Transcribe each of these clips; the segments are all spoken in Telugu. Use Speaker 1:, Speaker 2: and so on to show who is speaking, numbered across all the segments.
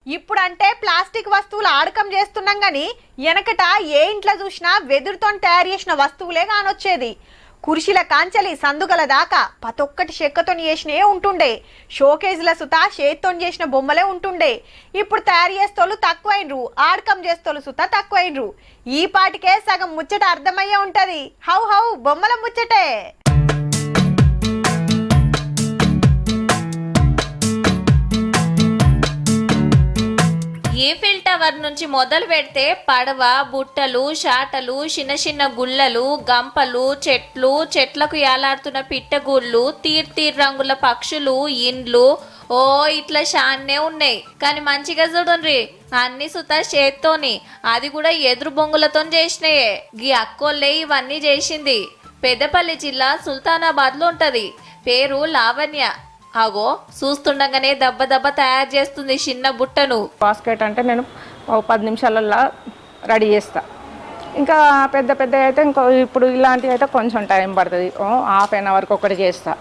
Speaker 1: ఇప్పుడంటే ప్లాస్టిక్ వస్తువులు ఆడకం చేస్తున్నాం గాని వెనకట ఏ ఇంట్లో చూసినా వెదురుతో తయారు చేసిన వస్తువులే కానొచ్చేది. కుర్చీల కాంచలి సందుగల దాకా పతొక్కటి చెక్కతో చేసినే ఉంటుండే. షోకేజ్ల సుతా చేతితో చేసిన బొమ్మలే ఉంటుండే. ఇప్పుడు తయారు చేస్తోళ్ళు తక్కువైనరు, ఆడకం చేస్తోళ్ళు సుతా తక్కువైనరు. ఈ పాటికే సగం ముచ్చట అర్థమయ్యే ఉంటది. హౌ హౌ బొమ్మల ముచ్చటే.
Speaker 2: ఈఫిల్ టవర్ నుంచి మొదలు పెడితే పడవ, బుట్టలు, షాటలు, చిన్న చిన్న గుళ్ళలు, గంపలు, చెట్లకు యాలాడుతున్న పిట్టగూళ్ళు, తీర్ రంగుల పక్షులు, ఇండ్లు, ఓ ఇట్లా షాన్నే ఉన్నాయి. కానీ మంచిగా చూడండి, అన్ని సుతా చేత్తోని, అది కూడా ఎదురు బొంగులతో చేసినాయే. గీ అక్కోళ్ళే ఇవన్నీ చేసింది. పెద్దపల్లి జిల్లా సుల్తానాబాద్ లో ఉంటది. పేరు లావణ్య. అగో చూస్తుండగానే దెబ్బ తయారు చేస్తుంది చిన్న బుట్టను.
Speaker 3: బాస్కెట్ అంటే నేను 10 నిమిషాలలో రెడీ చేస్తా. ఇంకా పెద్ద అయితే ఇప్పుడు ఇలాంటివి అయితే కొంచెం టైం పడుతుంది. హాఫ్ అన్ అవర్కి ఒకటి చేస్తా.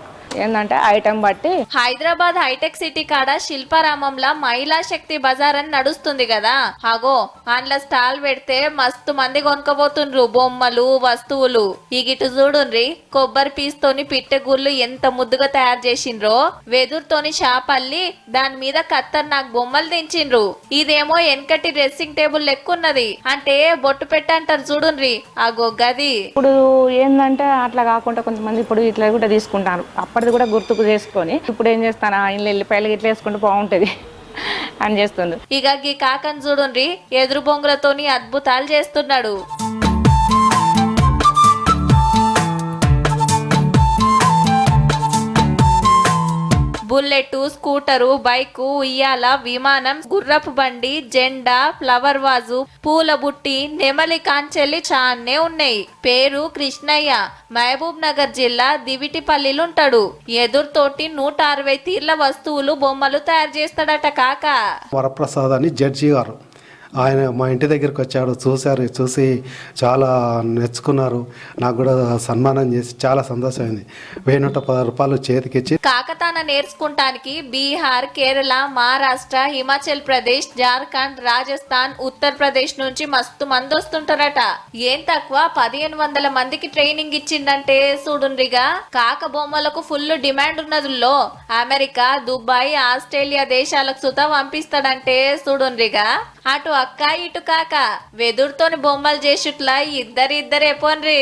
Speaker 3: ఏంటంటే ఐటెం బట్టి.
Speaker 2: హైదరాబాద్ హైటెక్ సిటీ కాడ శిల్పారామంలా మహిళా శక్తి బజార్ అని నడుస్తుంది కదా. అగో అందులో స్టాల్ పెడితే మస్తు మంది కొనుక్కపోతుండ్రు బొమ్మలు, వస్తువులు. ఈ గిటు చూడుండ్రి, కొబ్బరి పీస్తోని పిట్టెగుళ్ళు ఎంత ముద్దుగా తయారు చేసిండ్రో. వెదురుతోని షాపల్లి దాని మీద కత్తర్నాక్ బొమ్మలు దించిండ్రు. ఇదేమో వెనకటి డ్రెస్సింగ్ టేబుల్ లెక్కున్నది. అంటే బొట్టు పెట్టంటారు చూడుండ్రి, అగో గది.
Speaker 3: ఇప్పుడు ఏంటంటే అట్లా కాకుండా కొంతమంది ఇప్పుడు ఇట్లా కూడా తీసుకుంటారు. అప్పటిది కూడా గుర్తుకు చేసుకొని ఇప్పుడు ఏం చేస్తాను, ఇంట్లో వెళ్ళిపాయలు ఇట్లా వేసుకుంటే బాగుంటుంది అని చేస్తుంది.
Speaker 2: ఇక గీ కాకని చూడుండ్రి, ఎదురు బొంగులతోని అద్భుతాలు చేస్తున్నాడు. బుల్లెట్, స్కూటరు, బైకు, ఉయ్యాల, విమానం, గుర్రపు బండి, జెండా, ఫ్లవర్ వాజు, పూల బుట్టి, నెమలి కాంచెల్లి చాన్నే ఉన్నాయి. పేరు కృష్ణయ్య. మహబూబ్ నగర్ జిల్లా దివిటిపల్లిలుంటాడు. ఎదురుతోటి 160 తీర్ల వస్తువులు, బొమ్మలు తయారు చేస్తాడట కాక.
Speaker 4: వరప్రసాద్ అని జడ్జి గారు, ఆయన మా ఇంటి దగ్గరికి వచ్చాడు. చూసి చాలా మెచ్చుకున్నారు. నాకు కూడా సన్మానం చేసి చాలా సంతోషమైంది. 1110 రూపాయలు చేతికిచ్చి.
Speaker 2: కాకతాన నేర్చుకుంటానికి బీహార్, కేరళ, మహారాష్ట్ర, హిమాచల్ ప్రదేశ్, జార్ఖండ్, రాజస్థాన్, ఉత్తరప్రదేశ్ నుంచి మస్తు మంది వస్తుంటారట. ఏం తక్కువ 1500 మందికి ట్రైనింగ్ ఇచ్చిందంటే చూడుండ్రిగా. కాక బొమ్మలకు ఫుల్ డిమాండ్ ఉన్నదుల్లో. అమెరికా, దుబాయ్, ఆస్ట్రేలియా దేశాలకు సుతా పంపిస్తాడంటే చూడుండ్రిగా. అటు అక్క ఇటు కాక వెదురుతోని బొమ్మలు చేసుట్లా ఇద్దరే పోన్రి.